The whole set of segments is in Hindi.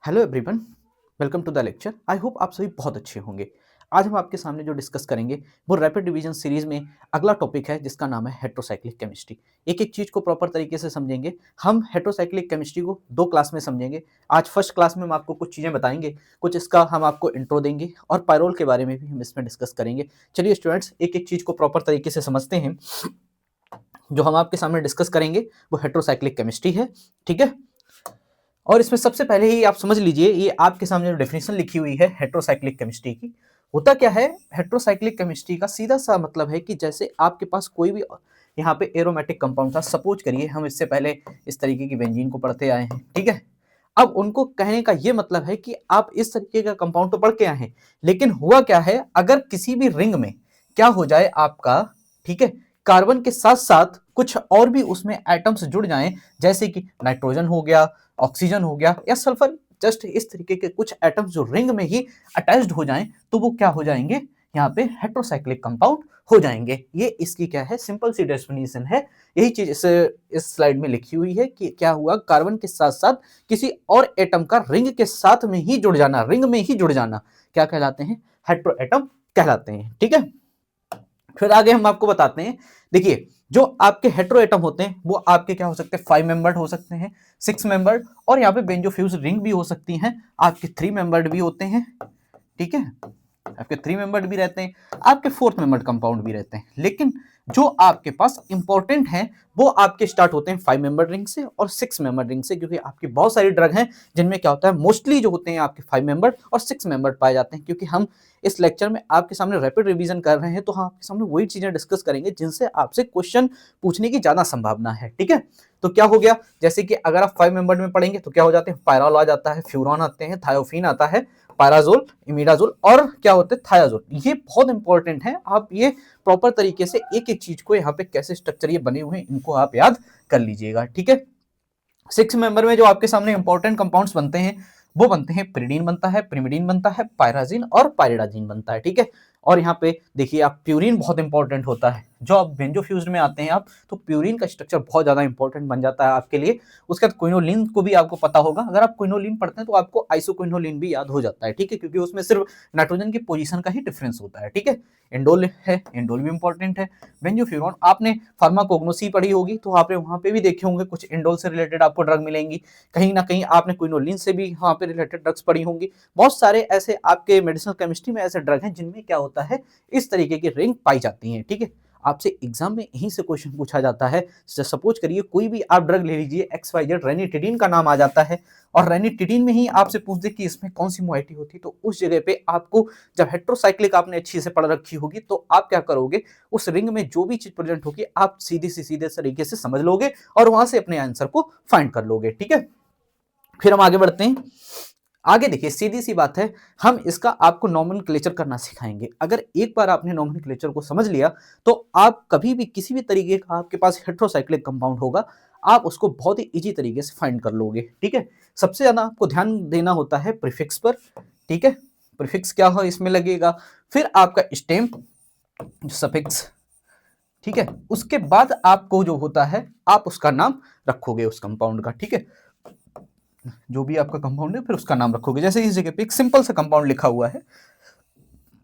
Hello everyone, welcome to the lecture. I hope आप सभी बहुत अच्छे होंगे। आज हम आपके सामने जो डिस्कस करेंगे वो रैपिड डिवीजन सीरीज में अगला टॉपिक है जिसका नाम है हेट्रोसाइक्लिक केमिस्ट्री। एक एक चीज़ को प्रॉपर तरीके से समझेंगे। हम हेट्रोसाइक्लिक केमिस्ट्री को दो क्लास में समझेंगे। आज फर्स्ट क्लास में हम आपको कुछ चीज़ें बताएंगे, कुछ इसका हम आपको इंट्रो देंगे और पायरोल के बारे में भी हम इसमें डिस्कस करेंगे। चलिए स्टूडेंट्स, एक एक चीज़ को प्रॉपर तरीके से समझते हैं। जो हम आपके सामने डिस्कस करेंगे वो हेट्रोसाइक्लिक केमिस्ट्री है, ठीक है। और इसमें सबसे पहले ही आप समझ लीजिए, ये आपके सामने जो डेफिनेशन लिखी हुई है हेट्रोसाइक्लिक केमिस्ट्री की, होता क्या है। हेट्रोसाइक्लिक केमिस्ट्री का सीधा सा मतलब है कि जैसे आपके पास कोई भी यहाँ पे एरोमेटिक कंपाउंड था, सपोज करिए हम इससे पहले इस तरीके की बेंजीन को पढ़ते आए हैं, ठीक है। अब उनको कहने का ये मतलब है कि आप इस तरीके का कंपाउंड तो पढ़ के आए हैं, लेकिन हुआ क्या है, अगर किसी भी रिंग में क्या हो जाए आपका, ठीक है, कार्बन के साथ साथ कुछ और भी उसमें एटम्स जुड़ जाएं, जैसे कि नाइट्रोजन हो गया, ऑक्सीजन हो गया या सल्फर, जस्ट इस तरीके के कुछ एटम्स जो रिंग में ही अटैच्ड हो जाएं, तो वो क्या हो जाएंगे, यहाँ पे हेट्रोसाइक्लिक कंपाउंड हो जाएंगे। ये इसकी क्या है, सिंपल सी डेफिनेशन है। यही चीज इस स्लाइड में लिखी हुई है कि क्या हुआ, कार्बन के साथ साथ किसी और एटम का रिंग के साथ में ही जुड़ जाना, रिंग में ही जुड़ जाना, क्या कहलाते हैं, हेट्रो एटम कहलाते हैं, ठीक है। फिर आगे हम आपको बताते हैं। देखिए, जो आपके हेट्रो एटम होते हैं वो आपके क्या हो सकते हैं, 5 मेंबर्ड हो सकते हैं, 6 मेंबर्ड, और यहाँ पे बेंजोफ्यूज रिंग भी हो सकती हैं, आपके 3 मेंबर्ड भी होते हैं, ठीक है। आपके 3 मेंबर्ड भी रहते हैं, आपके 4th मेंबर्ड कंपाउंड भी रहते हैं, लेकिन जो आपके पास इंपॉर्टेंट हैं वो आपके स्टार्ट होते हैं 5 मेंबर्ड रिंग से और 6 मेंबर्ड रिंग से, क्योंकि आपकी बहुत सारी ड्रग हैं जिनमें क्या होता है, मोस्टली जो होते हैं आपके 5 मेंबर्ड और 6 मेंबर्ड पाए जाते हैं। क्योंकि हम इस लेक्चर में आपके सामने रैपिड रिवीजन कर रहे हैं, तो हम आपके सामने वही चीजें डिस्कस करेंगे जिनसे आपसे क्वेश्चन पूछने की ज्यादा संभावना है, ठीक है। तो क्या हो गया, जैसे कि अगर आप 5 मेंबर्ड में पढ़ेंगे तो क्या हो जाते हैं, पायरॉल आ जाता है, फ्यूरॉन आते हैं, थायोफीन आता है, पैराजोल, इमिडाजोल और क्या होते हैं, थायाजोल। ये बहुत इंपॉर्टेंट है, आप ये प्रॉपर तरीके से एक एक चीज को यहाँ पे कैसे स्ट्रक्चर ये बने हुए हैं इनको आप याद कर लीजिएगा, ठीक है। 6 मेंबर में जो आपके सामने इंपॉर्टेंट कंपाउंड्स बनते हैं वो बनते हैं, पिरिडीन बनता है, पिरिमिडीन बनता है, पायराजीन और पायरिडाजीन बनता है, ठीक है। और यहाँ पे देखिए, आप प्यूरिन बहुत इंपॉर्टेंट होता है। जो आप बेंजोफ्यूज्ड में आते हैं आप, तो प्यूरिन का स्ट्रक्चर बहुत ज्यादा इंपॉर्टेंट बन जाता है आपके लिए। उसके बाद क्विनोलिन को भी आपको पता होगा, अगर आप क्विनोलिन पढ़ते हैं तो आपको आइसोक्विनोलिन भी याद हो जाता है, ठीक है, क्योंकि उसमें सिर्फ नाइट्रोजन की पोजीशन का ही डिफरेंस होता है, ठीक है। इंडोल है, इंडोल भी इंपॉर्टेंट है। बेंजोफ्यूरॉन, आपने फार्माकोग्नोसी पढ़ी होगी तो आपने वहां पे भी देखे होंगे कुछ इंडोल से रिलेटेड आपको ड्रग मिलेंगी, कहीं ना कहीं आपने क्विनोलिन से भी वहां पे रिलेटेड ड्रग्स पढ़ी होंगी। बहुत सारे ऐसे आपके मेडिसिनल केमिस्ट्री में ऐसे ड्रग हैं जिनमें क्या होता है, इस तरीके की रिंग पाई जाती है, ठीक है। आपसे एग्जाम में यहीं से क्वेश्चन पूछा जाता है। सपोज करिए कोई भी आप ड्रग ले लीजिए, XYZ, रेनिटिडीन का नाम आ जाता है, और रेनिटिडीन में ही आपसे पूछ दे कि इसमें कौन सी मोइटी होती है, तो उस जगह पे आपको, जब हेट्रोसाइक्लिक आपने अच्छी से पढ़ रखी होगी, तो आप क्या करोगे, उस रिंग में जो भी चीज प्रेजेंट होगी आप सीधे तरीके से समझ लोगे और वहां से अपने आंसर को फाइंड कर लोगे, ठीक है। फिर हम आगे बढ़ते हैं। आगे देखिए, सीधी सी बात है, हम इसका आपको नॉमेनक्लेचर करना सिखाएंगे। अगर एक बार आपने नॉमेनक्लेचर को समझ लिया तो आप कभी भी किसी भी तरीके का आपके पास हेट्रोसाइक्लिक कंपाउंड होगा, आप उसको बहुत ही इजी तरीके से फाइंड कर लोगे, ठीक है। सबसे ज्यादा आपको ध्यान देना होता है प्रीफिक्स पर, ठीक है। प्रीफिक्स क्या हो इसमें लगेगा, फिर आपका स्टेम, सफिक्स, ठीक है। उसके बाद आपको जो होता है, आप उसका नाम रखोगे उस कंपाउंड का, ठीक है। जो भी आपका कंपाउंड है फिर उसका नाम रखोगे। जैसे इस जगह पे एक सिंपल सा कंपाउंड लिखा हुआ है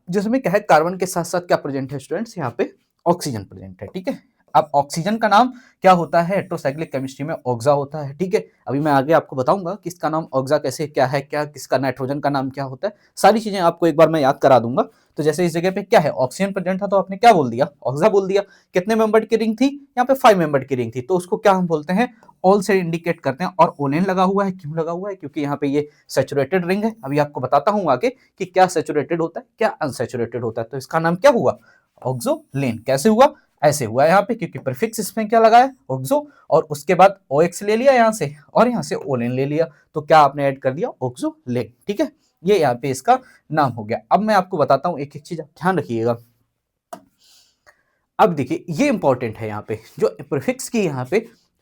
जिसमें क्या है, कार्बन के साथ साथ क्या प्रेजेंट है स्टूडेंट्स, यहाँ पे ऑक्सीजन प्रेजेंट है, ठीक है। अब ऑक्सीजन का नाम क्या होता है, हेट्रोसाइक्लिक केमिस्ट्री में ऑक्सा होता है, ठीक है। अभी मैं आगे आपको बताऊंगा कि इसका नाम ऑक्सा कैसे क्या है, क्या किसका नाइट्रोजन का नाम क्या होता है, सारी चीजें आपको एक बार मैं याद करा दूंगा। तो जैसे इस जगह पे क्या है, ऑक्सीजन प्रेजेंट था तो आपने क्या बोल दिया, ऑक्सा बोल दिया। कितने मेंबर की रिंग थी, यहाँ पे 5 मेंबर की रिंग थी, तो उसको क्या हम बोलते हैं, ऑल से इंडिकेट करते हैं। और ओलेन लगा हुआ है, क्यों लगा हुआ है, क्योंकि यहाँ पे ये सैचुरेटेड रिंग है। अभी आपको बताता हूँ आगे कि क्या सैचुरेटेड होता है क्या अनसैचुरेटेड होता है। तो इसका नाम क्या हुआ, ऑक्सोलेन। कैसे हुआ, ऐसे हुआ यहाँ पे, क्योंकि प्रीफिक्स इसमें क्या लगा है, ऑक्सो, और उसके बाद OX ले लिया यहाँ से और यहाँ से ओलेन ले लिया, तो क्या आपने ऐड कर दिया, ऑक्सोलेन, ठीक है। ये यहाँ पे इसका नाम हो गया। अब मैं आपको बताता हूँ एक एक चीज, आप ध्यान रखिएगा। अब देखिए, ये इंपॉर्टेंट है यहाँ पे, जो प्रीफिक्स की यहाँ पे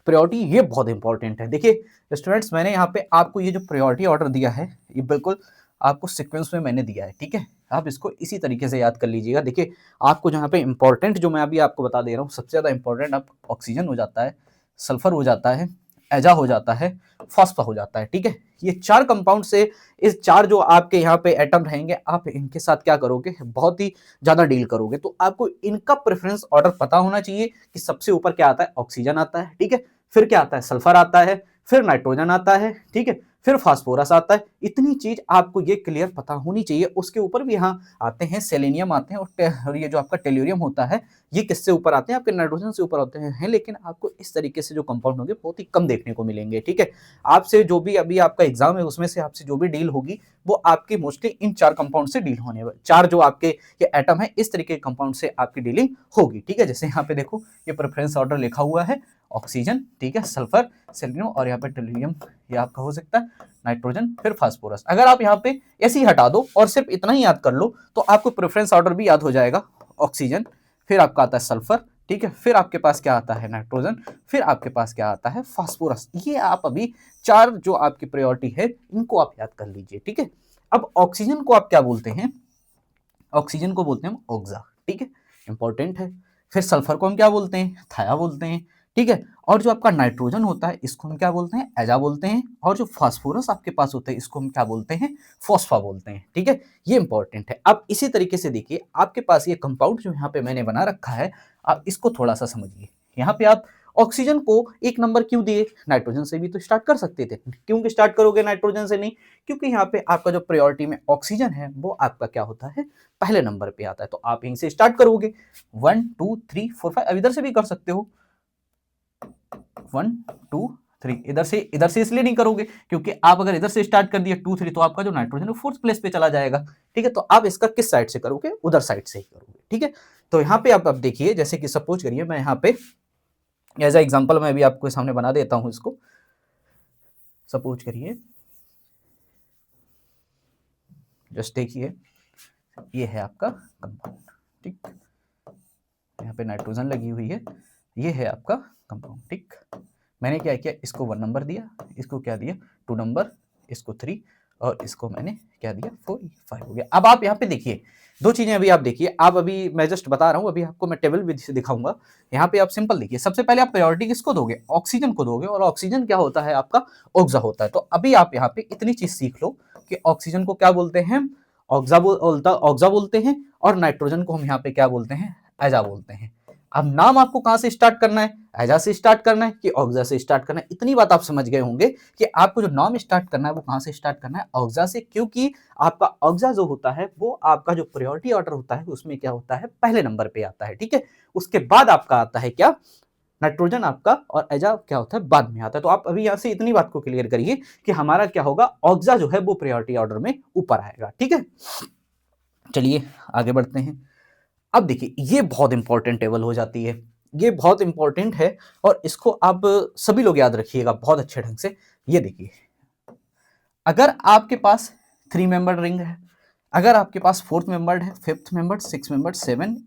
प्रायोरिटी, ये बहुत इंपॉर्टेंट है। देखिए स्टूडेंट्स, मैंने यहाँ पे आपको ये जो प्रायोरिटी ऑर्डर दिया है, ये बिल्कुल आपको सीक्वेंस में मैंने दिया है, ठीक है। आप इसको इसी तरीके से याद कर लीजिएगा। देखिए, आपको जहाँ पे इंपॉर्टेंट, जो मैं अभी आपको बता दे रहा हूँ, सबसे ज्यादा इंपॉर्टेंट आप ऑक्सीजन हो जाता है, सल्फर हो जाता है, एजा हो जाता है, फॉस्फा हो जाता है। ठीक है, ये 4 कंपाउंड से इस 4 जो आपके यहाँ पे एटम रहेंगे, आप इनके साथ क्या करोगे, बहुत ही ज्यादा डील करोगे। तो आपको इनका प्रेफरेंस ऑर्डर पता होना चाहिए कि सबसे ऊपर क्या आता है, ऑक्सीजन आता है। ठीक है, फिर क्या आता है, सल्फर आता है, फिर नाइट्रोजन आता है। ठीक है, फिर फास्फोरस आता है। इतनी चीज आपको ये क्लियर पता होनी चाहिए। उसके ऊपर भी यहाँ आते हैं सेलेनियम आते हैं, और ये जो आपका टेल्यूरियम होता है, ये किससे ऊपर आते हैं, आपके नाइट्रोजन से ऊपर होते हैं। लेकिन आपको इस तरीके से जो कंपाउंड होंगे बहुत ही कम देखने को मिलेंगे। ठीक है, आपसे जो भी अभी आपका एग्जाम है उसमें से आपसे जो भी डील होगी वो आपकी मोस्टली इन 4 कंपाउंड से डील होने वाले, 4 जो आपके ये एटम है इस तरीके के कंपाउंड से आपकी डीलिंग होगी। ठीक है, जैसे यहाँ पे देखो ये प्रेफरेंस ऑर्डर लिखा हुआ है, ऑक्सीजन, ठीक है, सल्फर, सेलेनियम, और यहाँ पे टेल्यूरियम, ये आपका हो सकता है नाइट्रोजन, फिर फास्फोरस। अगर आप यहाँ पे ऐसे ही हटा दो और सिर्फ इतना ही याद कर लो तो आपको प्रेफरेंस ऑर्डर भी याद हो जाएगा। ऑक्सीजन, फिर आपका आता है सल्फर, ठीक है, फिर आपके पास क्या आता है, नाइट्रोजन, फिर आपके पास क्या आता है, फास्फोरस। ये आप अभी 4 जो आपकी प्रायोरिटी है इनको आप याद कर लीजिए। ठीक है, अब ऑक्सीजन को आप क्या बोलते हैं, ऑक्सीजन को बोलते हैं हम ऑक्सा। ठीक है, इंपॉर्टेंट है। फिर सल्फर को हम क्या बोलते हैं, थाया बोलते हैं। ठीक है, और जो आपका नाइट्रोजन होता है इसको हम क्या बोलते हैं, एजा बोलते हैं। और जो फास्फोरस आपके पास होता है इसको हम क्या बोलते हैं, फॉस्फा बोलते हैं। ठीक है, ये इंपॉर्टेंट है। अब इसी तरीके से देखिए आपके पास ये कंपाउंड जो यहाँ पे मैंने बना रखा है, आप इसको थोड़ा सा समझिए। यहाँ पे आप ऑक्सीजन को 1 नंबर क्यों दिए, नाइट्रोजन से भी तो स्टार्ट कर सकते थे, क्यों स्टार्ट करोगे नाइट्रोजन से नहीं, क्योंकि यहाँ पे आपका जो प्रायोरिटी में ऑक्सीजन है वो आपका क्या होता है, पहले नंबर पे आता है। तो आप यहीं से स्टार्ट करोगे, 1 2 3 4 5। अब इधर से भी कर सकते हो, 1 2 3। इधर से इसलिए नहीं करोगे क्योंकि आप अगर इधर से स्टार्ट कर दिए 2 3 तो आपका जो नाइट्रोजन है 4th प्लेस पे चला जाएगा। ठीक है, तो आप इसका किस साइड से करोगे, उधर साइड से ही करोगे। ठीक है, तो यहाँ पे आप अब देखिए, जैसे कि सपोज करिए मैं यहाँ पे एज ए एग्जाम्पल मैं भी आपको सामने बना देता हूं इसको। सपोज करिए, जस्ट देखिए, ये है आपका कंपाउंड। ठीक, यहाँ पे नाइट्रोजन लगी हुई है, ये है आपका कंपाउंड। ठीक, मैंने क्या किया, इसको 1 नंबर दिया, इसको क्या दिया 2 नंबर, इसको 3, और इसको मैंने क्या दिया 4, 5 हो गया। अब आप यहाँ पे देखिए 2 चीजें अभी आप देखिए, आप अभी मैं जस्ट बता रहा हूँ, अभी आपको मैं टेबल विधि से दिखाऊंगा। यहाँ पे आप सिंपल देखिए, सबसे पहले आप प्रायोरिटी किसको दोगे, ऑक्सीजन को दोगे, और ऑक्सीजन क्या होता है आपका, ऑक्सा होता है। तो अभी आप यहाँ पे इतनी चीज सीख लो कि ऑक्सीजन को क्या बोलते हैं, ऑक्सा बोलते हैं, और नाइट्रोजन को हम यहाँ पे क्या बोलते हैं, एजा बोलते हैं। अब नाम आपको कहां से स्टार्ट करना है, एजा से स्टार्ट करना है कि ऑक्सा से स्टार्ट करना है। इतनी बात आप समझ गए होंगे कि आपको जो नाम स्टार्ट करना है वो कहां से स्टार्ट करना है, ऑक्सा से, क्योंकि आपका ऑक्सा जो होता है वो आपका जो प्रायोरिटी ऑर्डर होता है उसमें क्या होता है, पहले नंबर पे आता है। ठीक है, उसके बाद आपका आता है क्या, नाइट्रोजन आपका, और एजा क्या होता है बाद में आता है। तो आप अभी यहां से इतनी बात को क्लियर करिए कि हमारा क्या होगा, ऑक्सा जो है वो प्रायोरिटी ऑर्डर में ऊपर आएगा। ठीक है, चलिए आगे बढ़ते हैं। अब देखिए ये बहुत इंपॉर्टेंट टेबल हो जाती है, ये बहुत इंपॉर्टेंट है, और इसको आप सभी लोग याद रखिएगा बहुत अच्छे ढंग से। ये देखिए, अगर आपके पास 3 मेंबर रिंग है, अगर आपके पास 4th मेंबर है, 5th मेंबर, 6th मेंबर, 7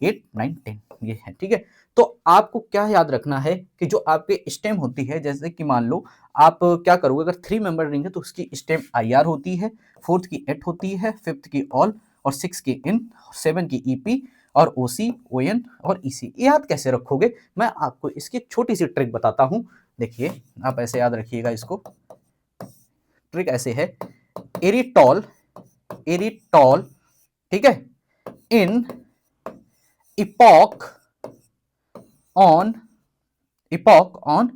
8 9 10 ये है। ठीक है, तो आपको क्या याद रखना है कि जो आपके स्टेम होती है, जैसे कि मान लो आप क्या करोगे, अगर 3 मेंबर रिंग है तो उसकी स्टेम IR होती है, 4th की एट होती है, 5th की ऑल, और 6 की इन, 7 की EP, और OC, ON और EC। याद कैसे रखोगे, मैं आपको इसकी एक छोटी सी ट्रिक बताता हूं। देखिए आप ऐसे याद रखिएगा इसको, ट्रिक ऐसे है, एरिटॉल, एरिटॉल, ठीक है, in epoch on, epoch on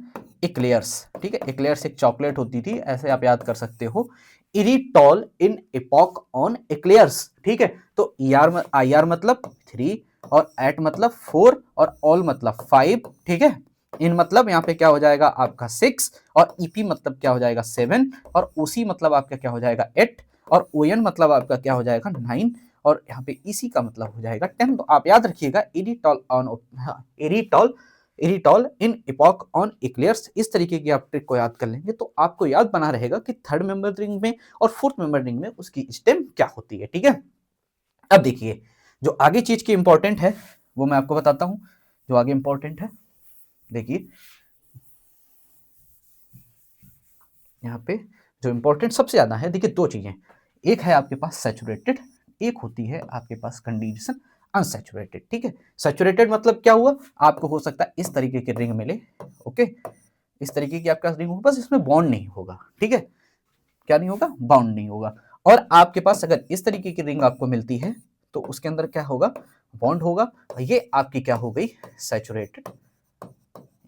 eclairs. ठीक है, एक्लेयर्स एक चॉकलेट होती थी, ऐसे आप याद कर सकते हो, इरिटॉल इन इपॉक ऑन एक्लेयर्स। ठीक है, तो IR मतलब 3, और एट मतलब 4, और ऑल मतलब 5। ठीक है, इन मतलब यहाँ पे क्या हो जाएगा आपका 6, और EP मतलब क्या हो जाएगा 7, और OC मतलब आपका क्या हो जाएगा 8, और ON मतलब आपका क्या हो जाएगा 9, और यहाँ पे EC का मतलब हो जाएगा 10। तो आप याद रखिएगा एरिटॉल ऑन, एरिटॉल, एरिटॉल इन इपॉक ऑन एक्लेयर्स। इस तरीके की आप ट्रिक को याद कर लेंगे तो आपको याद बना रहेगा कि 3rd मेंबर रिंग में और 4th मेंबर रिंग में उसकी स्टेम क्या होती है। ठीक है, अब देखिए जो आगे चीज की इंपॉर्टेंट है वो मैं आपको बताता हूं, जो आगे इंपॉर्टेंट है। देखिए यहाँ पे जो इंपॉर्टेंट सबसे ज्यादा है, देखिए 2 चीजें, एक है आपके पास सैचुरेटेड, एक होती है आपके पास कंडीशन अनसैचुरेटेड। ठीक है, सैचुरेटेड मतलब क्या हुआ, आपको हो सकता है इस तरीके के रिंग मिले, ओके, इस तरीके की आपके पास रिंग होगी, बस इसमें बॉन्ड नहीं होगा, ठीक है, क्या नहीं होगा, बाउंड नहीं होगा। और आपके पास अगर इस तरीके की रिंग आपको मिलती है तो उसके अंदर क्या होगा, बॉन्ड होगा। ये आपकी क्या हो गई, सैचुरेटेड,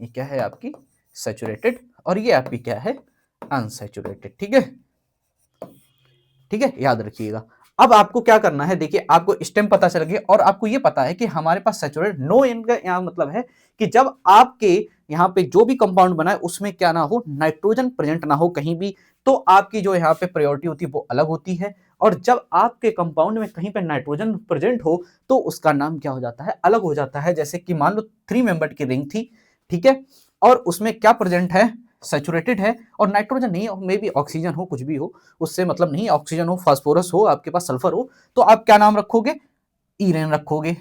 ये क्या है आपकी सैचुरेटेड, और ये आपकी क्या है, अनसैचुरेटेड, ठीक है, ठीक है, याद रखिएगा। अब आपको क्या करना है, देखिए आपको स्टेम पता चल गया और आपको ये पता है कि हमारे पास सैचुरेटेड नो एन का यहाँ मतलब है कि जब आपके यहाँ पे जो भी कंपाउंड बना है उसमें क्या ना हो, नाइट्रोजन प्रेजेंट ना हो कहीं भी, तो आपकी जो यहाँ पे प्रायोरिटी होती है वो अलग होती है। और जब आपके कंपाउंड में कहीं पे नाइट्रोजन प्रेजेंट हो तो उसका नाम क्या हो जाता है, अलग हो जाता है। जैसे कि मान लो 3 मेंबर की रिंग थी, ठीक है, और उसमें क्या प्रेजेंट है, सैचुरेटेड है और नाइट्रोजन नहीं है, मे बी ऑक्सीजन हो, कुछ भी हो, उससे मतलब नहीं, ऑक्सीजन हो, फास्फोरस हो, आपके पास सल्फर हो, तो आप क्या नाम रखोगे, ईरेन रखोगे।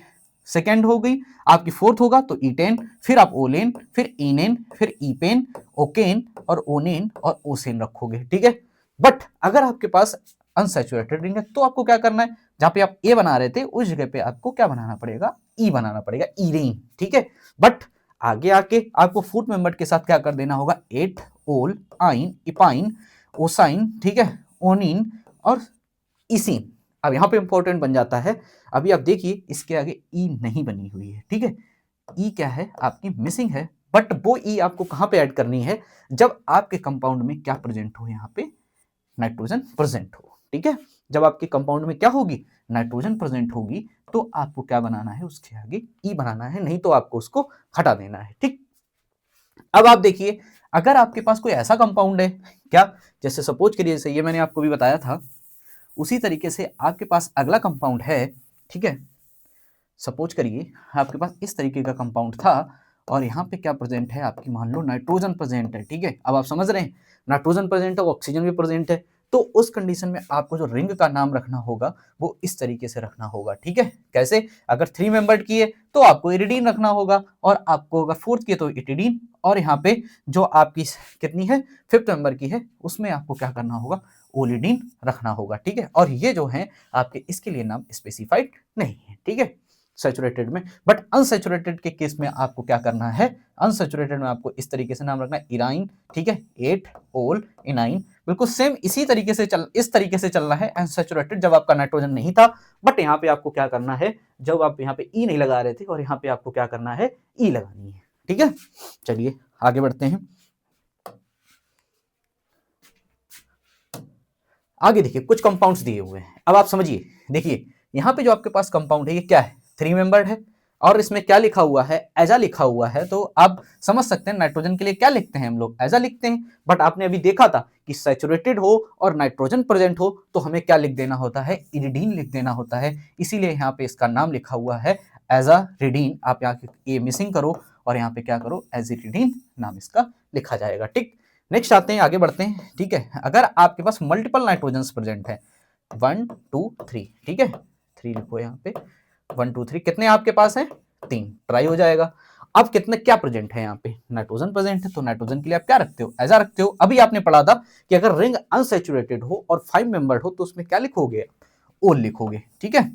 सेकेंड हो गई आपकी, फोर्थ होगा तो ईटेन, फिर आप ओलेन, फिर इनेन, फिर ईपेन, ओकेन और ओनेन और ओसेन रखोगे, ठीक है। बट अगर आपके पास अनसैचुरेटेड रिंग है तो आपको क्या करना है, जहां पे आप ए बना रहे थे उस जगह पे आपको क्या बनाना पड़ेगा, ई बनाना पड़ेगा, ईरेन, ठीक है। बट आगे आके आपको फूड मेंबर के साथ क्या कर देना होगा, एट, ओल, आइन, इपाइन, ओसाइन, ठीक है, ओनिन और इसिन। अब यहां पे इंपॉर्टेंट बन जाता है, अभी आप देखिए इसके आगे ई नहीं बनी हुई है, ठीक है, ई क्या है आपकी मिसिंग है। बट वो ई आपको कहां पे ऐड करनी है, जब आपके कंपाउंड में क्या प्रेजेंट हो, यहां पे नाइट्रोजन प्रेजेंट हो, ठीक है। जब आपके कंपाउंड में क्या होगी, नाइट्रोजन प्रेजेंट होगी, तो आपको क्या बनाना है, उसके आगे ई बनाना है, नहीं तो आपको उसको हटा देना है, ठीक। अब आप देखिए अगर आपके पास कोई ऐसा कंपाउंड है, क्या, जैसे सपोज करिए, जैसे ये मैंने आपको भी बताया था, उसी तरीके से आपके पास अगला कंपाउंड है, ठीक है। सपोज करिए आपके पास इस तरीके का कंपाउंड था और यहाँ पे क्या प्रेजेंट है आपकी, मान लो नाइट्रोजन प्रेजेंट है, ठीक है। अब आप समझ रहे हैं, नाइट्रोजन प्रेजेंट है, ऑक्सीजन भी प्रेजेंट है, तो उस कंडीशन में आपको जो रिंग का नाम रखना होगा वो इस तरीके से रखना होगा, ठीक है। कैसे, अगर 3 मेंबर्ड की है तो आपको इरिडीन रखना होगा, और आपको अगर फोर्थ की है तो इटिडीन, और यहाँ पे जो आपकी कितनी है, 5th मेंबर की है, उसमें आपको क्या करना होगा, ओलिडीन रखना होगा, ठीक है। और ये जो है आपके, इसके लिए नाम स्पेसिफाइड नहीं है, ठीक है, सैचुरेटेड में। बट अनसैचुरेटेड के केस में आपको क्या करना है, अनसैचुरेटेड में आपको इस तरीके से नाम रखना है, इराइन, ठीक है, एट, ओल, इनाइन, बिल्कुल सेम इसी तरीके से इस तरीके से चलना है अनसैचुरेटेड, जब आपका नाइट्रोजन नहीं था। बट यहाँ पे आपको क्या करना है, जब आप यहाँ पे ई नहीं लगा रहे थे, और यहाँ पे आपको क्या करना है, ई लगानी है, ठीक है। चलिए आगे बढ़ते हैं। आगे देखिए कुछ कंपाउंड्स दिए हुए हैं, अब आप समझिए, देखिए यहाँ पे जो आपके पास कंपाउंड है ये क्या है, 3 मेंबर्ड है, और इसमें क्या लिखा हुआ है, एजा लिखा हुआ है। तो आप समझ सकते हैं नाइट्रोजन के लिए क्या लिखते हैं हम लोग, एजा लिखते हैं। बट आपने अभी देखा था कि सैचुरेटेड हो और नाइट्रोजन प्रेजेंट हो तो हमें क्या लिख देना होता है, इरिडीन लिख देना होता है, इसीलिए यहाँ पे इसका नाम लिखा हुआ है एजा रिडीन। आप यहाँ ये मिसिंग करो और यहाँ पे क्या करो, एजिरिडीन नाम इसका लिखा जाएगा, ठीक। नेक्स्ट आते हैं, आगे बढ़ते हैं, ठीक है। अगर आपके पास मल्टीपल नाइट्रोजन प्रेजेंट है, 1 2 3, ठीक है, 3 लिखो यहाँ पे, 1 2 3, कितने आपके पास है, 3, ट्राई हो जाएगा। अब कितने क्या प्रेजेंट है, यहाँ पे नाइट्रोजन प्रेजेंट है, तो नाइट्रोजन के लिए आप क्या रखते हो, ऐसा रखते हो। अभी आपने पढ़ा था कि अगर रिंग अनसैचुरेटेड हो और 5 मेंबर्ड हो तो उसमें क्या लिखोगे, ओल लिखोगे, ठीक है।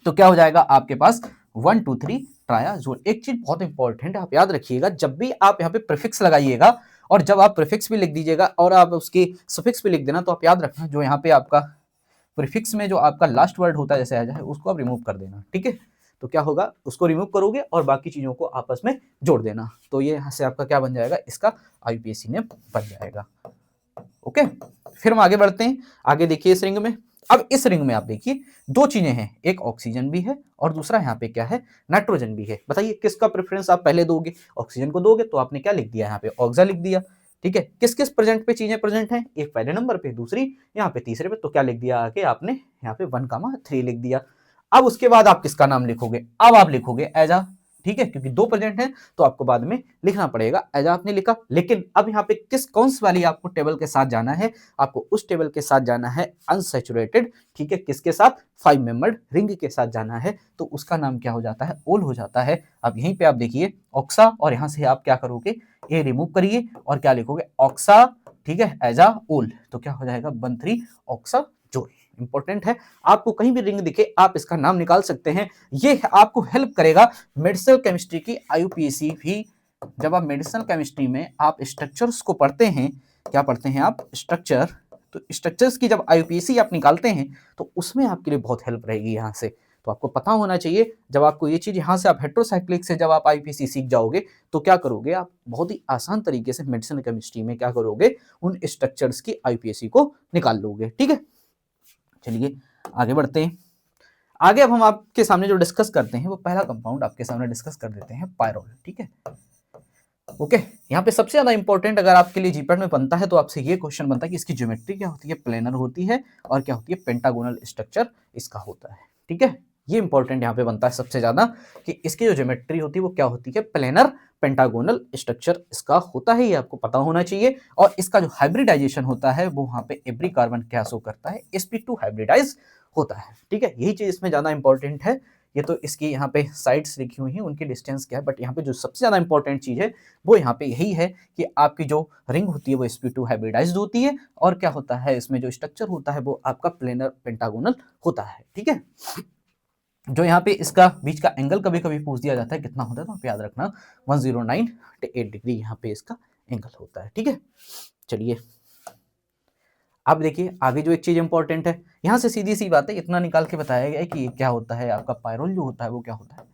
तो क्या हो जाएगा आपके पास 1 2 3 ट्रायाजोल। एक चीज बहुत इंपॉर्टेंट है, आप याद रखिएगा, जब भी आप यहाँ पे प्रीफिक्स लगाइएगा, और जब आप प्रीफिक्स भी लिख दीजिएगा और आप उसकी सफिक्स भी लिख देना, तो आप याद रखना जो यहाँ पे आपका प्रीफिक्स में जो आपका लास्ट वर्ड होता है जैसे आ जाए उसको आप रिमूव कर देना, ठीक है। तो क्या होगा, उसको रिमूव करोगे और बाकी चीजों को आपस में जोड़ देना, तो ये यहाँ से आपका क्या बन जाएगा, इसका आईयूपीएसी नेम बन जाएगा। ओके, फिर हम आगे बढ़ते हैं। आगे देखिए इस रिंग में, अब इस रिंग में आप देखिए दो चीजें हैं, एक ऑक्सीजन भी है और दूसरा यहाँ पे क्या है, नाइट्रोजन भी है। बताइए किसका प्रेफरेंस आप पहले दोगे, ऑक्सीजन को दोगे, तो आपने क्या लिख दिया यहाँ पे, ऑक्सा लिख दिया, ठीक है। किस किस प्रेजेंट पे चीजें प्रेजेंट हैं, एक पहले नंबर पे, दूसरी यहाँ पे तीसरे पे, तो क्या लिख दिया आके आपने यहाँ पे 1,3 लिख दिया। अब उसके बाद आप किसका नाम लिखोगे, अब आप लिखोगे एजा, ठीक है, क्योंकि दो प्रेजेंट हैं तो आपको बाद में लिखना पड़ेगा, एजा आपने लिखा। लेकिन अब यहाँ पे कौन सी वाली आपको टेबल के साथ जाना है, आपको उस टेबल के साथ जाना है अनसैचुरेटेड, ठीक है, किसके साथ, 5 मेंबर्ड रिंग के साथ जाना है, तो उसका नाम क्या हो जाता है, ओल हो जाता है। अब यहीं पे आप देखिए ऑक्सा, और यहाँ से आप क्या करोगे, ए रिमूव करिए और क्या लिखोगे, ऑक्सा, ठीक है, एजा ओल, तो क्या हो जाएगा 1,3 ऑक्सा जोल। इंपॉर्टेंट है, आपको कहीं भी रिंग दिखे आप इसका नाम निकाल सकते हैं, ये आपको हेल्प करेगा मेडिसिनल केमिस्ट्री की आईयूपीएसी भी जब आप मेडिसिनल केमिस्ट्री में आप स्ट्रक्चर्स को पढ़ते हैं, क्या पढ़ते हैं आप? स्ट्रक्चर। तो स्ट्रक्चर्स की जब आईयूपीएसी आप निकालते हैं तो उसमें आपके लिए बहुत हेल्प रहेगी यहाँ से। तो आपको पता होना चाहिए, जब आपको ये चीज़ यहाँ से आप हेट्रोसाइक्लिक से जब आप आईयूपीएसी सीख जाओगे तो क्या करोगे आप? बहुत ही आसान तरीके से मेडिसिनल केमिस्ट्री में क्या करोगे? उन स्ट्रक्चर्स की आईयूपीएसी को निकाल लोगे। ठीक है, चलिए आगे बढ़ते हैं। आगे अब हम आपके सामने जो डिस्कस करते हैं वो पहला कंपाउंड आपके सामने डिस्कस कर देते हैं, पायरोल। ठीक है, ओके। यहाँ पे सबसे ज्यादा इंपॉर्टेंट अगर आपके लिए जीपीएट में बनता है तो आपसे ये क्वेश्चन बनता है कि इसकी ज्योमेट्री क्या होती है? प्लेनर होती है, और क्या होती है? पेंटागोनल स्ट्रक्चर इसका होता है। ठीक है, ये इंपॉर्टेंट यहाँ पे बनता है सबसे ज्यादा कि इसकी जो ज्योमेट्री होती है वो क्या होती है? प्लेनर पेंटागोनल स्ट्रक्चर इसका होता है, ये आपको पता होना चाहिए। और इसका जो हाइब्रिडाइजेशन होता है वो वहां पे एवरी कार्बन क्या शो करता है? sp2 हाइब्रिडाइज होता है। ठीक है, यही चीज इसमें ज्यादा इंपॉर्टेंट है। ये तो इसकी यहाँ पे साइड्स लिखी हुई हैं, उनकी डिस्टेंस क्या है, बट यहाँ पे जो सबसे ज्यादा इंपॉर्टेंट चीज है वो यहाँ पे यही है कि आपकी जो रिंग होती है वो sp2 हाइब्रिडाइज्ड होती है, और क्या होता है इसमें जो स्ट्रक्चर होता है वो आपका प्लेनर पेंटागोनल होता है। ठीक है, जो यहाँ पे इसका बीच का एंगल कभी कभी पूछ दिया जाता है कितना होता है, तो आप याद रखना 109.8 डिग्री यहाँ पे इसका एंगल होता है। ठीक है, चलिए अब देखिए आगे जो एक चीज इंपॉर्टेंट है, यहाँ से सीधी सी बात है, इतना निकाल के बताया गया है कि क्या होता है आपका पायरोल जो होता है वो क्या होता है?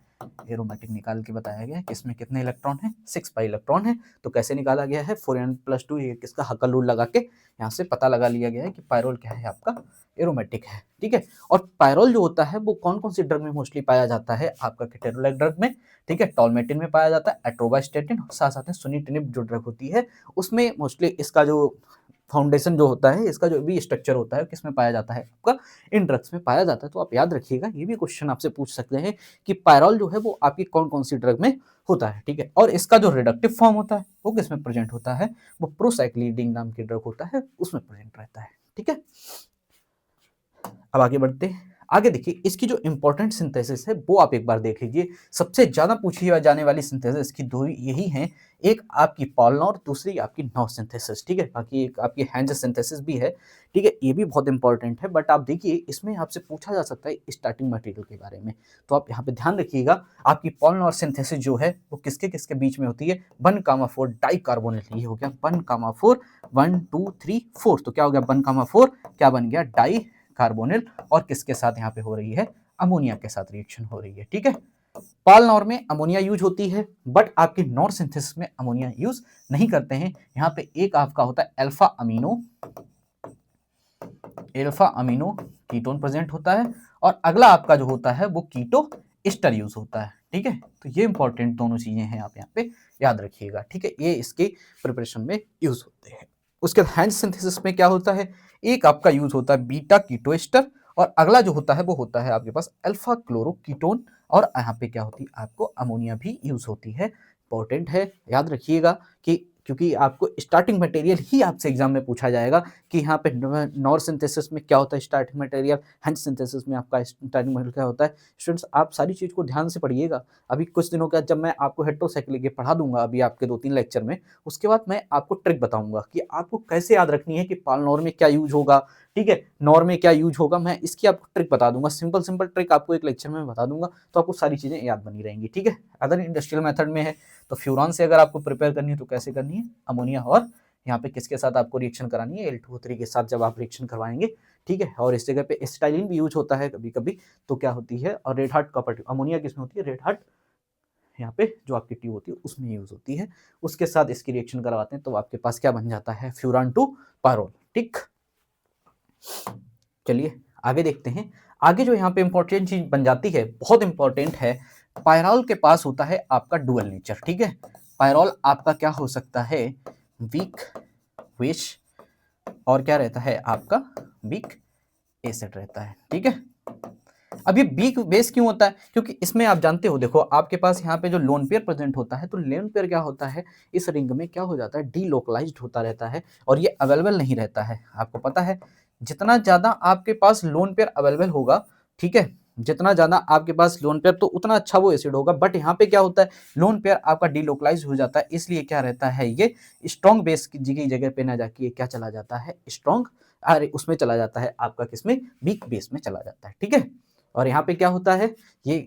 एरोमेटिक निकाल के बताया गया है कि इसमें कितने इलेक्ट्रॉन है? 6 पाई इलेक्ट्रॉन है। तो कैसे निकाला गया है? 4n+2 ये किसका हक्का रूल लगा के यहाँ से पता लगा लिया गया है कि पायरोल क्या है? आपका एरोमेटिक है। ठीक है, और पायरोल जो होता है वो कौन कौन सी ड्रग में मोस्टली पाया जाता है? आपका केटेरोलाइक ड्रग में, ठीक है, टॉलमेटिन में पाया जाता है, एट्रोबास्टेटिन, साथ साथ में सुनिटिनिब जो ड्रग होती है उसमें मोस्टली इसका जो फाउंडेशन जो होता है, इसका जो भी स्ट्रक्चर होता है किसमें पाया जाता है? आपका इन ड्रग्स में पाया जाता है। तो आप याद रखिएगा, ये भी क्वेश्चन आपसे पूछ सकते हैं कि पायरोल जो है वो आपकी कौन कौन सी ड्रग में होता है। ठीक है, और इसका जो रिडक्टिव फॉर्म होता है वो किसमें प्रेजेंट होता है? वो प्रोसाइक्लिडिन नाम की ड्रग होता है उसमें प्रेजेंट रहता है। ठीक है, अब आगे बढ़ते हैं। आगे देखिए इसकी जो इंपॉर्टेंट सिंथेसिस है वो आप एक बार देख लीजिए। सबसे ज्यादा पूछी जाने वाली सिंथेसिस की दो यही हैं, एक आपकी पॉलनॉर, दूसरी आपकी नॉर सिंथेसिस। ठीक है, बाकी एक आपकी हैंज सिंथेसिस भी है। ठीक है, ये भी बहुत इंपॉर्टेंट है, बट आप देखिए इसमें आपसे पूछा जा सकता है स्टार्टिंग मटेरियल के बारे में। तो आप यहाँ पे ध्यान रखिएगा, आपकी पॉलनॉर सिंथेसिस जो है वो किसके किसके बीच में होती है? 1,4 डाइकार्बोनिल। ये हो गया 1,4, 1 2 3 4। तो क्या हो गया? 1,4 क्या बन गया? डाई कार्बोनिल, और किसके साथ यहाँ पे हो रही है? अमोनिया के साथ रिएक्शन हो रही है। ठीक है, पालनॉर में अमोनिया यूज होती है, बट आपकी नॉर सिंथेसिस में अमोनिया यूज नहीं करते हैं। यहाँ पे एक आपका होता है अल्फा अमीनो कीटोन प्रेजेंट होता है, और अगला आपका जो होता है वो कीटो एस्टर यूज होता है। ठीक है, तो ये इंपॉर्टेंट दोनों चीजें हैं, आप यहाँ पे याद रखिएगा। ठीक है, ये इसके प्रिपरेशन में यूज होते हैं। उसके बाद हैंज सिंथेसिस में क्या होता है? एक आपका यूज होता है बीटा कीटो एस्टर, और अगला जो होता है वो होता है आपके पास अल्फा क्लोरो कीटोन, और यहाँ पे क्या होती है? आपको अमोनिया भी यूज होती है। इंपॉर्टेंट है, याद रखिएगा कि क्योंकि आपको स्टार्टिंग मटेरियल ही आपसे एग्जाम में पूछा जाएगा कि यहाँ पे नॉर सिंथेसिस में क्या होता है स्टार्टिंग मटेरियल, हैंज सिंथेसिस में आपका स्टार्टिंग मटेरियल क्या होता है। स्टूडेंट्स आप सारी चीज़ को ध्यान से पढ़िएगा। अभी कुछ दिनों का जब मैं आपको हेट्रोसाइक्लिक पढ़ा दूंगा अभी आपके 2-3 लेक्चर में, उसके बाद मैं आपको ट्रिक बताऊंगा कि आपको कैसे याद रखनी है कि पालनॉर में क्या यूज होगा, ठीक है, नॉर में क्या यूज होगा। मैं इसकी आपको ट्रिक बता दूंगा, सिंपल सिंपल ट्रिक आपको एक लेक्चर में बता दूंगा, तो आपको सारी चीज़ें याद बनी रहेंगी। ठीक है, अगर इंडस्ट्रियल मेथड में है तो फ्यूरॉन से अगर आपको प्रिपेयर करनी है तो कैसे करनी है? अमोनिया और यहाँ पे किसके साथ आपको रिएक्शन करानी है? L2O3 के साथ जब आप रिएक्शन करवाएंगे। ठीक है, और इस जगह पे एसिटाइलिन भी यूज होता है कभी कभी, तो क्या होती है? और red heart copper tube, ammonia किसमें होती है? रेड हार्ट यहाँ पे जो आपकी ट्यूब होती है उसमें यूज होती है, उसके साथ इसकी रिएक्शन करवाते हैं तो आपके पास क्या बन जाता है? Furan to pyrrole. ठीक, चलिए आगे देखते हैं। आगे जो यहाँ पे इंपॉर्टेंट चीज बन जाती है, बहुत इंपॉर्टेंट है, पायरोल के पास होता है आपका डुअल नेचर। ठीक है, पायरोल आपका क्या हो सकता है? वीक विश, और क्या रहता है आपका? वीक एसिड रहता है। ठीक है, अब ये वीक बेस क्यों होता है? क्योंकि इसमें आप जानते हो, देखो आपके पास यहाँ पे जो लोन पेयर प्रेजेंट होता है, तो लोन पेयर क्या होता है? इस रिंग में क्या हो जाता है? डीलोकलाइज्ड होता रहता है, और ये अवेलेबल नहीं रहता है। आपको पता है जितना ज्यादा आपके पास लोन पेयर अवेलेबल होगा, ठीक है, जितना ज्यादा आपके पास लोन पेयर तो उतना अच्छा वो एसिड होगा। बट यहाँ पे क्या होता है? लोन पेयर आपका डीलोकलाइज हो जाता है, इसलिए क्या रहता है? ये स्ट्रॉन्ग बेस की जगह पे ना जाके क्या चला जाता है? स्ट्रॉन्ग, अरे उसमें चला जाता है आपका, किसमें? वीक बेस में चला जाता है। ठीक है, और यहाँ पे क्या होता है? ये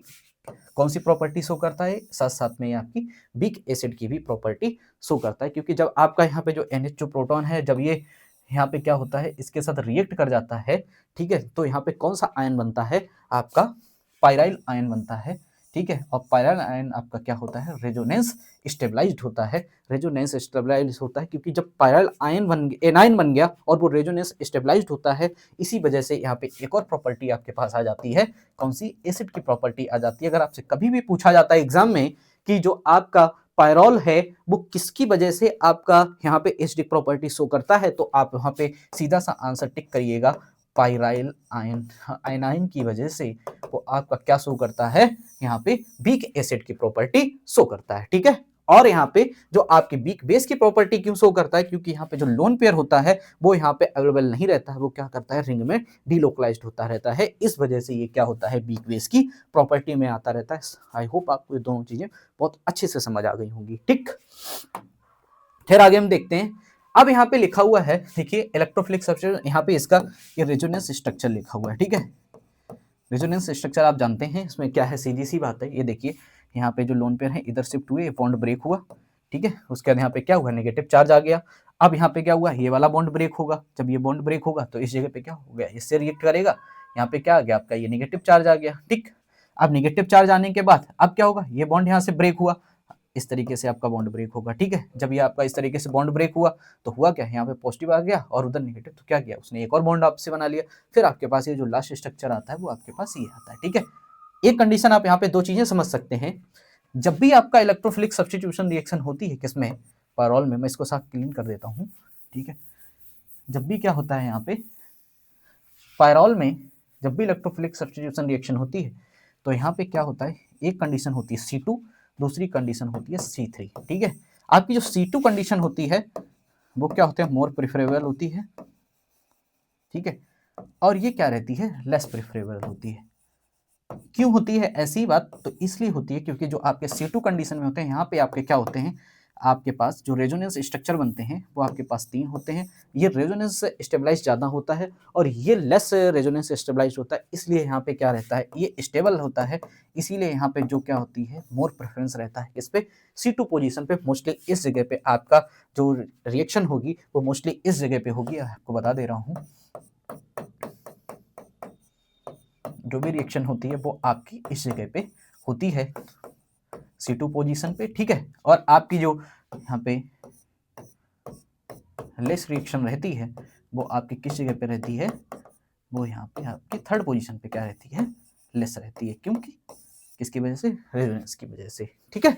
कौन सी प्रॉपर्टी शो करता है, साथ साथ में ये आपकी वीक एसिड की भी प्रॉपर्टी शो करता है, क्योंकि जब आपका यहाँ पे जो NH जो प्रोटॉन है, जब ये यहाँ पे क्या होता है, इसके साथ रिएक्ट कर जाता है, ठीक है, तो यहाँ पे कौन सा आयन बनता है, आपका पायराइल आयन बनता है, ठीक है। और पायराइल आयन आपका क्या होता है, रेजोनेंस स्टेबलाइज्ड होता है, रेजोनेंस स्टेबलाइज होता है, क्योंकि जब पायराइल आयन एनायन बन गया और वो रेजोनेंस स्टेबलाइज्ड होता है, इसी वजह से यहाँ पे एक और प्रॉपर्टी आपके पास आ जाती है, कौन सी, एसिड की प्रॉपर्टी आ जाती है। अगर आपसे कभी भी पूछा जाता है एग्जाम में कि जो आपका पायरॉल है वो किसकी वजह से आपका यहाँ पे एसिडिक प्रॉपर्टी शो करता है, तो आप वहां पे सीधा सा आंसर टिक करिएगा, पायराइल आयन, आयनाइन की वजह से वो आपका क्या शो करता है, यहाँ पे वीक एसिड की प्रॉपर्टी शो करता है, ठीक है। और यहाँ पे जो आपके वीक बेस की प्रॉपर्टी क्यों शो करता है, क्योंकि यहाँ पे जो लोन पेयर होता है वो यहाँ पे अवेलेबल नहीं रहता है, वो क्या करता है, रिंग में डीलोकलाइज्ड होता रहता है, इस वजह से ये क्या होता है, वीक बेस की प्रॉपर्टी में आता रहता है। आई होप आपको ये दोनों चीजें बहुत अच्छे से समझ आ गई होंगी, ठीक। फिर आगे हम देखते हैं, अब यहाँ पे लिखा हुआ है, देखिए इलेक्ट्रोफिलिक सब्सटीट्यूशन, यहाँ पे इसका ये रेजोनेंस स्ट्रक्चर लिखा हुआ है, ठीक है। रेजोनेंस स्ट्रक्चर आप जानते हैं, इसमें क्या है, सीधी सी बात है, ये देखिए यहाँ पे जो लोन पेयर है इधर शिफ्ट हुए, बॉन्ड ब्रेक हुआ, ठीक है, उसके बाद यहाँ पे क्या हुआ, नेगेटिव चार्ज आ गया। अब यहाँ पे क्या हुआ, ये वाला बॉन्ड ब्रेक होगा, जब ये बॉन्ड ब्रेक होगा तो इस जगह पे क्या हो गया, इससे रिएक्ट करेगा, यहाँ पे क्या आ गया आपका, ये नेगेटिव चार्ज आ गया, ठीक। अब नेगेटिव चार्ज आने के बाद अब क्या होगा, ये बॉन्ड यहाँ से ब्रेक हुआ, इस तरीके से आपका बॉन्ड ब्रेक होगा, ठीक है। जब ये आपका इस तरीके से बॉन्ड ब्रेक हुआ तो हुआ क्या, यहाँ पे पॉजिटिव आ गया और उधर नेगेटिव, तो क्या किया उसने, एक और बॉन्ड आपसे बना लिया, फिर आपके पास ये जो लास्ट स्ट्रक्चर आता है वो आपके पास ये आता है, ठीक है। एक कंडीशन आप यहाँ पे दो चीजें समझ सकते हैं, जब भी आपका इलेक्ट्रोफिलिक सब्स्टिट्यूशन रिएक्शन होती है, किसमें, पायरॉल में, मैं इसको साफ क्लीन कर देता हूँ, ठीक है। जब भी क्या होता है यहाँ पे पायरॉल में, जब भी इलेक्ट्रोफिलिक सब्स्टिट्यूशन रिएक्शन होती है तो यहाँ पे क्या होता है, एक कंडीशन होती है C2, दूसरी कंडीशन होती है C3, ठीक है। आपकी जो C2 कंडीशन होती है वो क्या होती है, मोर प्रिफरेबल होती है, ठीक है, और ये क्या रहती है, लेस प्रिफरेबल होती है। क्यों होती है ऐसी बात, तो इसलिए होती है क्योंकि जो आपके C2 कंडीशन में होते हैं, यहाँ पे आपके क्या होते हैं, आपके पास जो रेजोनेंस स्ट्रक्चर बनते हैं वो आपके पास 3 होते हैं, ये रेजोनेंस स्टेबलाइज ज़्यादा होता है और ये लेस रेजोनेंस स्टेबलाइज होता है, इसलिए यहाँ पे क्या रहता है, ये स्टेबल होता है, इसीलिए यहाँ पे जो क्या होती है, मोर प्रेफरेंस रहता है इस पे, C2 पोजीशन पे, मोस्टली इस जगह पे आपका जो रिएक्शन होगी वो मोस्टली इस जगह पे होगी, आपको बता दे रहा हूँ, जो भी रिएक्शन होती है वो आपकी इस जगह पे होती है, C2 पोजीशन पे, ठीक है। और आपकी जो यहाँ पे लेस रिएक्शन रहती है वो आपकी किस जगह पे रहती है, वो यहाँ पे आपकी थर्ड पोजीशन पे क्या रहती है, लेस रहती है, क्योंकि किसकी वजह से, रेजोनेंस की वजह से, ठीक है।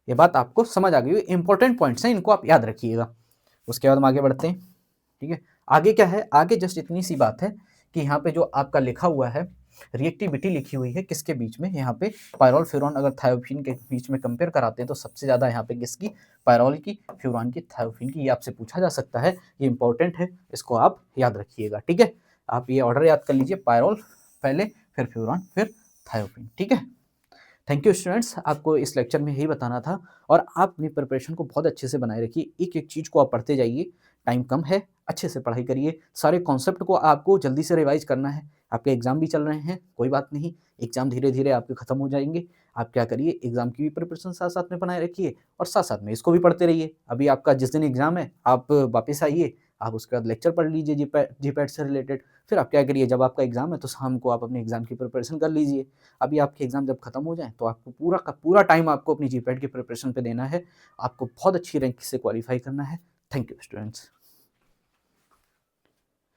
ये बात आपको समझ आ गई, इंपॉर्टेंट पॉइंट्स हैं, इनको आप याद रखिएगा। उसके बाद हम आगे बढ़ते हैं, ठीक है। आगे क्या है, आगे जस्ट इतनी सी बात है कि यहाँ पे जो आपका लिखा हुआ है, रिएक्टिविटी लिखी हुई है किसके बीच में, यहाँ पे पायरॉल फ्यूरॉन, अगर थायोफिन के बीच में कंपेयर कराते हैं तो सबसे ज़्यादा यहाँ पे किसकी, पायरॉल की, फ्यूरॉन की, थायोफिन की, ये आपसे पूछा जा सकता है, ये इंपॉर्टेंट है, इसको आप याद रखिएगा, ठीक है। आप ये ऑर्डर याद कर लीजिए, पायरॉल पहले, फिर फ्यूरॉन, फिर थायोफिन, ठीक है। थैंक यू स्टूडेंट्स, आपको इस लेक्चर में यही बताना था, और आप अपनी प्रिपरेशन को बहुत अच्छे से बनाए रखिए, एक एक चीज़ को आप पढ़ते जाइए, टाइम कम है, अच्छे से पढ़ाई करिए, सारे कॉन्सेप्ट को आपको जल्दी से रिवाइज करना है। आपके एग्जाम भी चल रहे हैं, कोई बात नहीं, एग्जाम धीरे धीरे आपके खत्म हो जाएंगे, आप क्या करिए, एग्जाम की भी प्रिपरेशन साथ साथ में बनाए रखिए और साथ साथ में इसको भी पढ़ते रहिए। अभी आपका जिस दिन एग्जाम है आप वापस आइए, आप उसके बाद लेक्चर पढ़ लीजिए जीपैट से रिलेटेड, फिर आप क्या करिए, जब आपका एग्जाम है तो शाम को आप अपने एग्जाम की प्रिपरेशन कर लीजिए। अभी आपके एग्जाम जब खत्म हो जाए तो आपको पूरा का पूरा टाइम आपको अपनी जीपैट की प्रिपरेशन पे देना है, आपको बहुत अच्छी रैंक से क्वालिफाई करना है। Thank you students.